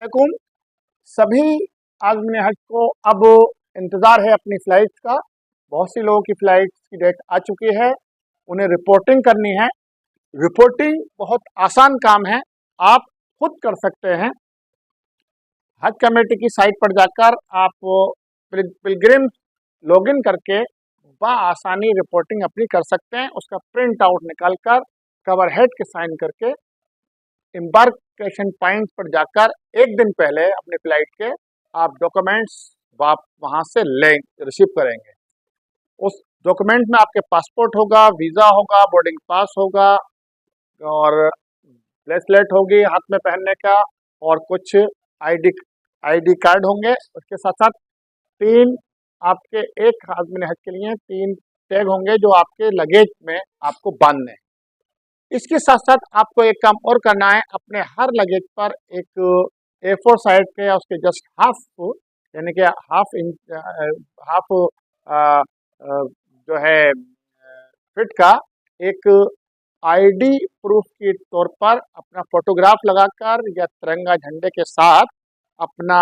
अलैकुम। सभी आज़मीन हज को अब इंतज़ार है अपनी फ़्लाइट का। बहुत सी लोगों की फ़्लाइट की डेट आ चुकी है, उन्हें रिपोर्टिंग करनी है। रिपोर्टिंग बहुत आसान काम है, आप खुद कर सकते हैं। हज कमेटी की साइट पर जाकर आप पिलग्रिम लॉगिन करके आसानी रिपोर्टिंग अपनी कर सकते हैं। उसका प्रिंट आउट निकाल कर कवर हेड के साइन करके एम्बार्केशन पॉइंट पर जाकर एक दिन पहले अपने फ्लाइट के आप डॉक्यूमेंट्स वहाँ से ले रिसीव करेंगे। उस डॉक्यूमेंट में आपके पासपोर्ट होगा, वीज़ा होगा, बोर्डिंग पास होगा और ब्रेसलेट होगी हाथ में पहनने का और कुछ आईडी कार्ड होंगे। उसके साथ साथ तीन आपके एक आदमी हज के लिए 3 टैग होंगे जो आपके लगेज में आपको बांधने हैं। इसके साथ साथ आपको एक काम और करना है, अपने हर लगेज पर एक A4 साइज के या उसके जस्ट हाफ यानी कि हाफ जो है फिट का एक आईडी प्रूफ के तौर पर अपना फोटोग्राफ लगाकर या तिरंगा झंडे के साथ अपना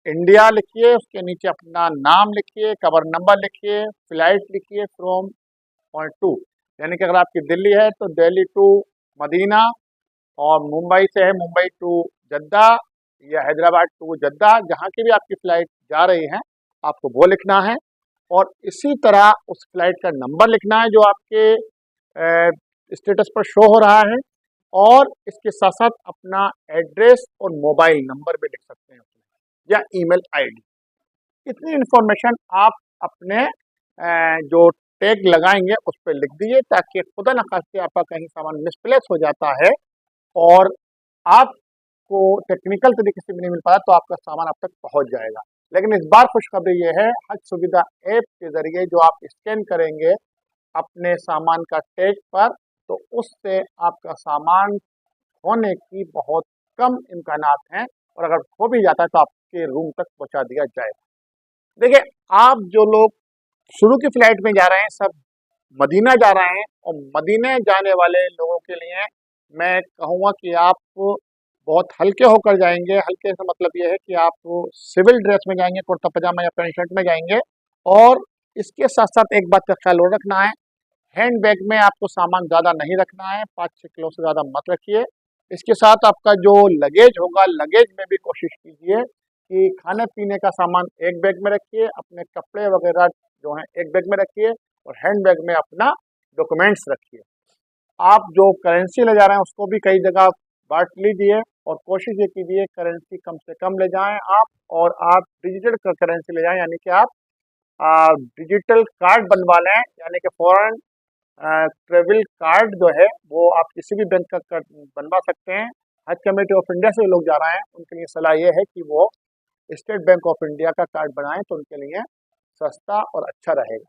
इंडिया लिखिए, उसके नीचे अपना नाम लिखिए, कवर नंबर लिखिए, फ्लाइट लिखिए फ्रॉम पॉइंट टू, यानी कि अगर आपकी दिल्ली है तो दिल्ली टू मदीना और मुंबई से है मुंबई टू जद्दा या हैदराबाद टू जद्दा, जहाँ की भी आपकी फ़्लाइट जा रही है आपको वो लिखना है। और इसी तरह उस फ्लाइट का नंबर लिखना है जो आपके स्टेटस पर शो हो रहा है, और इसके साथ साथ अपना एड्रेस और मोबाइल नंबर भी लिख सकते हैं या ईमेल आईडी। इतनी इन्फॉर्मेशन आप अपने जो टैग लगाएंगे उस पर लिख दीजिए, ताकि खुदा न खास्ते आपका कहीं सामान मिसप्लेस हो जाता है और आपको टेक्निकल तरीके से भी नहीं मिल पाया तो आपका सामान आप तक पहुंच जाएगा। लेकिन इस बार खुशखबरी ये है, हज सुविधा ऐप के ज़रिए जो आप स्कैन करेंगे अपने सामान का टैग पर, तो उससे आपका सामान खोने की बहुत कम इम्कानात हैं, और अगर खो भी जाता है तो आपके रूम तक पहुंचा दिया जाएगा। देखिए, आप जो लोग शुरू की फ्लाइट में जा रहे हैं सब मदीना जा रहे हैं, और मदीने जाने वाले लोगों के लिए मैं कहूँगा कि आप बहुत हल्के होकर जाएंगे। हल्के से मतलब ये है कि आप सिविल ड्रेस में जाएंगे, कुर्ता पजामा या पैंट शर्ट में जाएंगे। और इसके साथ साथ एक बात का ख्याल और रखना है, हैंड बैग में आपको सामान ज़्यादा नहीं रखना है, 5-6 किलो से ज़्यादा मत रखिए। इसके साथ आपका जो लगेज होगा, लगेज में भी कोशिश कीजिए कि खाने पीने का सामान एक बैग में रखिए, अपने कपड़े वगैरह जो हैं एक बैग में रखिए, और हैंड बैग में अपना डॉक्यूमेंट्स रखिए। आप जो करेंसी ले जा रहे हैं उसको भी कई जगह बांट लीजिए, और कोशिश ये कीजिए करेंसी कम से कम ले जाएं आप, और आप डिजिटल करेंसी ले जाएं, यानी कि आप डिजिटल कार्ड बनवा लें, यानी कि फॉरेन ट्रेवल कार्ड जो है वो आप किसी भी बैंक का बनवा सकते हैं। हज कमेटी ऑफ इंडिया से लोग जा रहे हैं उनके लिए सलाह ये है कि वो स्टेट बैंक ऑफ इंडिया का कार्ड बनाएं, तो उनके लिए सस्ता और अच्छा रहेगा।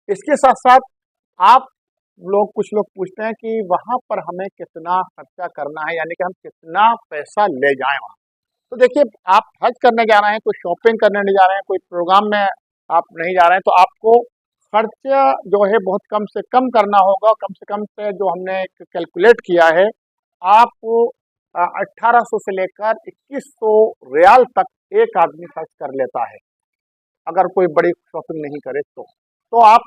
इसके साथ साथ आप कुछ लोग पूछते हैं कि वहाँ पर हमें कितना खर्चा करना है, यानी कि हम कितना पैसा ले जाएं वहाँ। तो देखिए, आप हज करने जा रहे हैं, कोई शॉपिंग करने नहीं जा रहे हैं, कोई प्रोग्राम में आप नहीं जा रहे हैं, तो आपको खर्चा जो है बहुत कम से कम करना होगा। कम से कम से जो हमने कैलकुलेट किया है, आप 1800 से लेकर 2100 रियाल तक एक आदमी खर्च कर लेता है, अगर कोई बड़ी शॉपिंग नहीं करे तो आप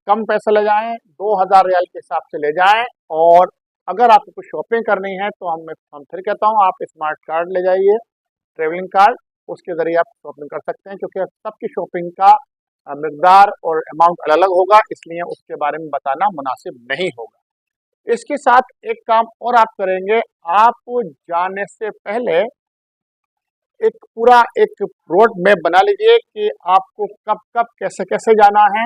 कम पैसे ले जाएं, 2000 रियाल के हिसाब से ले जाएं। और अगर आपको कुछ शॉपिंग करनी है तो हम फिर कहता हूं, आप स्मार्ट कार्ड ले जाइए, ट्रेवलिंग कार्ड, उसके ज़रिए आप शॉपिंग कर सकते हैं, क्योंकि सबकी शॉपिंग का मिकदार और अमाउंट अलग अलग होगा, इसलिए उसके बारे में बताना मुनासिब नहीं होगा। इसके साथ एक काम और आप करेंगे, आप जाने से पहले एक पूरा एक रोड मैप बना लीजिए कि आपको कब कब कैसे कैसे जाना है,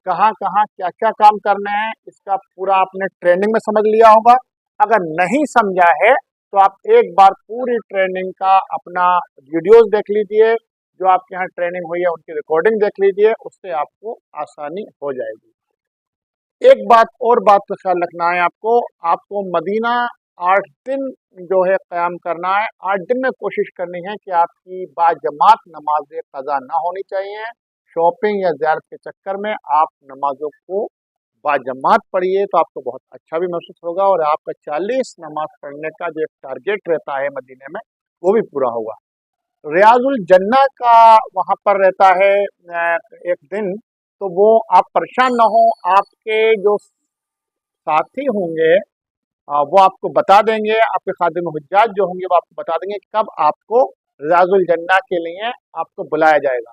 कहाँ कहाँ क्या क्या काम करने हैं। इसका पूरा आपने ट्रेनिंग में समझ लिया होगा। अगर नहीं समझा है तो आप एक बार पूरी ट्रेनिंग का अपना वीडियोस देख लीजिए, जो आपके यहाँ ट्रेनिंग हुई है उनकी रिकॉर्डिंग देख लीजिए, उससे आपको आसानी हो जाएगी। एक बात का ख्याल रखना है आपको, मदीना 8 दिन जो है क़याम करना है। 8 दिन में कोशिश करनी है कि आपकी बाजमात नमाज़ें क़ज़ा ना होनी चाहिए। शॉपिंग या ज़ियारत के चक्कर में आप नमाज़ों को बाजमात पढ़िए तो आपको बहुत अच्छा भी महसूस होगा, और आपका 40 नमाज पढ़ने का जो एक टारगेट रहता है मदीने में, वो भी पूरा होगा। रियाजुल जन्ना का वहाँ पर रहता है एक दिन, तो वो आप परेशान ना हो, आपके जो साथी होंगे वो आपको बता देंगे, आपके खादिम हुज्जाज जो होंगे वो आपको बता देंगे कि कब आपको रियाजुल जन्ना के लिए आपको बुलाया जाएगा।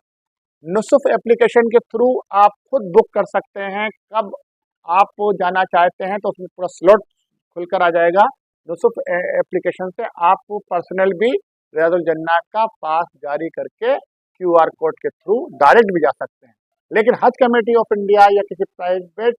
नुसुफ एप्लीकेशन के थ्रू आप खुद बुक कर सकते हैं, कब आप जाना चाहते हैं तो उसमें पूरा स्लॉट खुलकर आ जाएगा। नुसुफ एप्लीकेशन से आप पर्सनल भी रियाजुल जन्ना का पास जारी करके क्यूआर कोड के थ्रू डायरेक्ट भी जा सकते हैं। लेकिन हज कमेटी ऑफ इंडिया या किसी प्राइवेट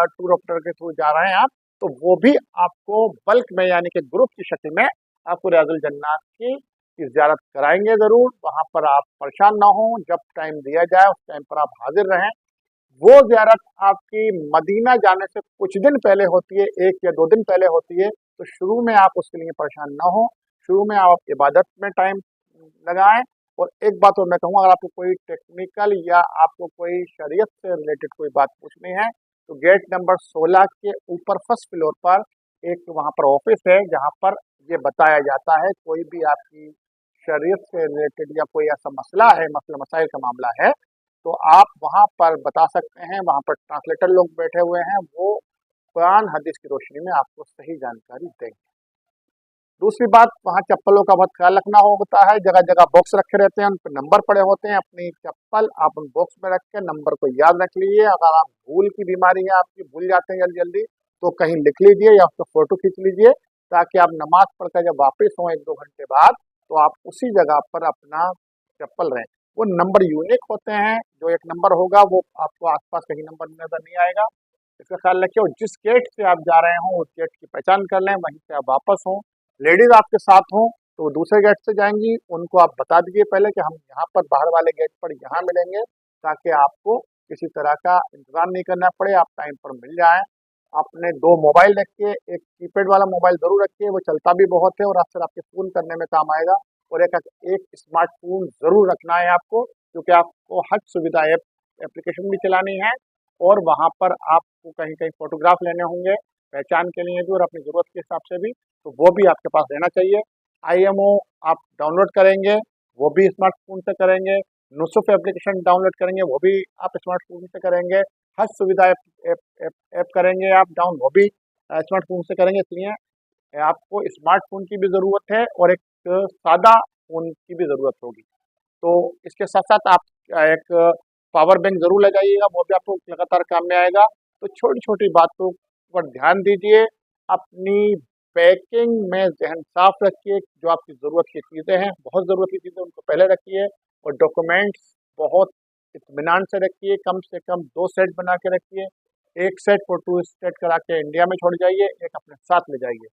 टूर ऑपरेटर के थ्रू जा रहे हैं आप, तो वो भी आपको बल्क में यानी कि ग्रुप की शक्ल में आपको रियाजुल जन्ना की ज़ियारत कराएंगे ज़रूर। वहाँ पर आप परेशान ना हो, जब टाइम दिया जाए उस टाइम पर आप हाजिर रहें। वो ज़ियारत आपकी मदीना जाने से कुछ दिन पहले होती है, 1 या 2 दिन पहले होती है, तो शुरू में आप उसके लिए परेशान ना हो। शुरू में आप इबादत में टाइम लगाएं। और एक बात और मैं कहूँगा, अगर आपको कोई टेक्निकल या आपको कोई शरीयत से रिलेटेड कोई बात पूछनी है, तो गेट नंबर 16 के ऊपर फर्स्ट फ्लोर पर एक वहाँ पर ऑफिस है, जहाँ पर ये बताया जाता है। कोई भी आपकी शरीयत से रिलेटेड या कोई ऐसा मसला है, मसला मसाइल का मामला है, तो आप वहाँ पर बता सकते हैं। वहाँ पर ट्रांसलेटर लोग बैठे हुए हैं, वो कुरान हदीस की रोशनी में आपको सही जानकारी देंगे। दूसरी बात, वहाँ चप्पलों का बहुत ख्याल रखना होता है। जगह जगह बॉक्स रखे रहते हैं, उन पर नंबर पड़े होते हैं। अपनी चप्पल आप उन बॉक्स में रख के नंबर को याद रख लीजिए। अगर आप भूल की बीमारी है आपकी, भूल जाते हैं जल्दी जल्दी, तो कहीं लिख लीजिए या उसका फोटो खींच लीजिए, ताकि आप नमाज पढ़कर जब वापस हों 1-2 घंटे बाद, तो आप उसी जगह पर अपना चप्पल रहें। वो नंबर यूनिक होते हैं, जो एक नंबर होगा वो आपको आसपास कहीं नंबर नजर नहीं आएगा। इसका ख्याल रखिए। और जिस गेट से आप जा रहे हों उस गेट की पहचान कर लें, वहीं से आप वापस हों। लेडीज आपके साथ हों तो वो दूसरे गेट से जाएंगी, उनको आप बता दीजिए पहले कि हम यहाँ पर बाहर वाले गेट पर यहाँ मिलेंगे, ताकि आपको किसी तरह का इंतजार नहीं करना पड़े, आप टाइम पर मिल जाएं। आपने 2 मोबाइल रखिए, एक कीपैड वाला मोबाइल जरूर रखिए, वो चलता भी बहुत है और अक्सर आपके फ़ोन करने में काम आएगा। और एक स्मार्टफोन ज़रूर रखना है आपको, क्योंकि आपको हज सुविधा एप्लीकेशन भी चलानी है, और वहाँ पर आपको कहीं कहीं फ़ोटोग्राफ लेने होंगे पहचान के लिए भी और अपनी ज़रूरत के हिसाब से भी, तो वो भी आपके पास रहना चाहिए। आईएमओ आप डाउनलोड करेंगे, वो भी स्मार्टफोन से करेंगे। नुसुफ एप्लीकेशन डाउनलोड करेंगे, वो भी आप स्मार्टफोन से करेंगे। हज सुविधा ऐप करेंगे आप डाउन, वो भी स्मार्टफोन से करेंगे। इसलिए आपको स्मार्टफोन की भी ज़रूरत है और एक सादा फ़ोन की भी ज़रूरत होगी। तो इसके साथ-साथ आप एक पावर बैंक ज़रूर लगाइएगा, वो भी आपको लगातार काम में आएगा। तो छोटी-छोटी बातों पर ध्यान दीजिए। अपनी पैकिंग में ज़हन साफ रखिए, जो आपकी ज़रूरत की चीज़ें हैं, बहुत ज़रूरत की चीज़ें उनको पहले रखिए, और डॉक्यूमेंट्स बहुत इत्मीनान से रखिए, कम से कम 2 सेट बना के रखिए। 1 सेट फ़ोटो स्टेट करा के इंडिया में छोड़ जाइए, एक अपने साथ ले जाइए,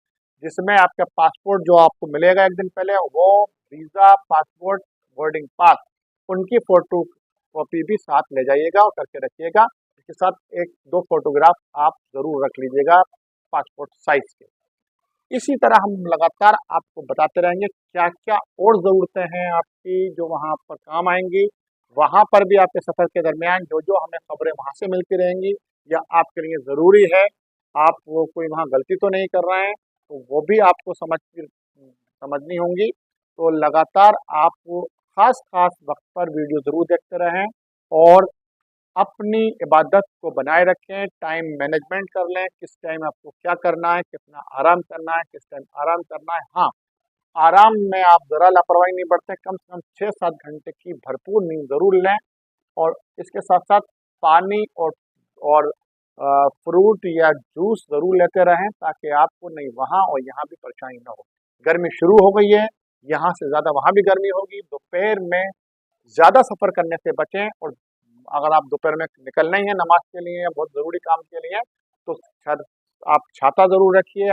जिसमें आपका पासपोर्ट जो आपको मिलेगा 1 दिन पहले, वो वीज़ा, पासपोर्ट, बोर्डिंग पास, उनकी फ़ोटो कॉपी भी साथ ले जाइएगा और करके रखिएगा। इसके साथ 1-2 फ़ोटोग्राफ आप ज़रूर रख लीजिएगा पासपोर्ट साइज़ के। इसी तरह हम लगातार आपको बताते रहेंगे क्या-क्या और ज़रूरतें हैं आपकी जो वहाँ पर काम आएँगी। वहाँ पर भी आपके सफ़र के दरमियान जो हमें खबरें वहाँ से मिलती रहेंगी या आपके लिए ज़रूरी है, आप वो कोई वहाँ गलती तो नहीं कर रहे हैं, तो वो भी आपको समझनी होंगी। तो लगातार आप ख़ास-ख़ास वक़्त पर वीडियो ज़रूर देखते रहें और अपनी इबादत को बनाए रखें। टाइम मैनेजमेंट कर लें, किस टाइम आपको क्या करना है, कितना आराम करना है, किस टाइम आराम करना है। हाँ, आराम में आप ज़रा लापरवाही नहीं बरतें, कम से कम 6-7 घंटे की भरपूर नींद ज़रूर लें। और इसके साथ-साथ पानी और फ्रूट या जूस ज़रूर लेते रहें, ताकि आपको नहीं वहाँ और यहाँ भी परेशानी ना हो। गर्मी शुरू हो गई है, यहाँ से ज़्यादा वहाँ भी गर्मी होगी। दोपहर में ज़्यादा सफ़र करने से बचें, और अगर आप दोपहर में निकलना ही है नमाज के लिए या बहुत ज़रूरी काम के लिए, तो आप छाता ज़रूर रखिए,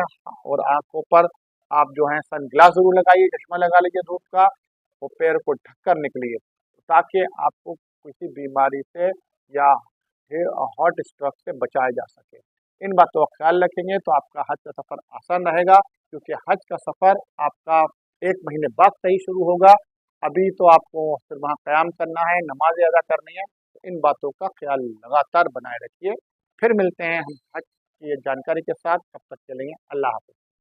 और आँखों पर आप जो है सन ग्लास ज़रूर लगाइए, चश्मा लगा लीजिए धूप का, और पैर को ढककर निकलिए, ताकि आपको किसी बीमारी से या हॉट स्ट्रोक से बचाया जा सके। इन बातों का ख्याल रखेंगे तो आपका हज का सफ़र आसान रहेगा, क्योंकि हज का सफ़र आपका 1 महीने बाद से ही शुरू होगा। अभी तो आपको सिर्फ वहाँ क़याम करना है, नमाज़ें अदा करनी है। तो इन बातों का ख्याल लगातार बनाए रखिए। फिर मिलते हैं हम हज की जानकारी के साथ, तब तक के लिए अल्लाह हाफ़िज़।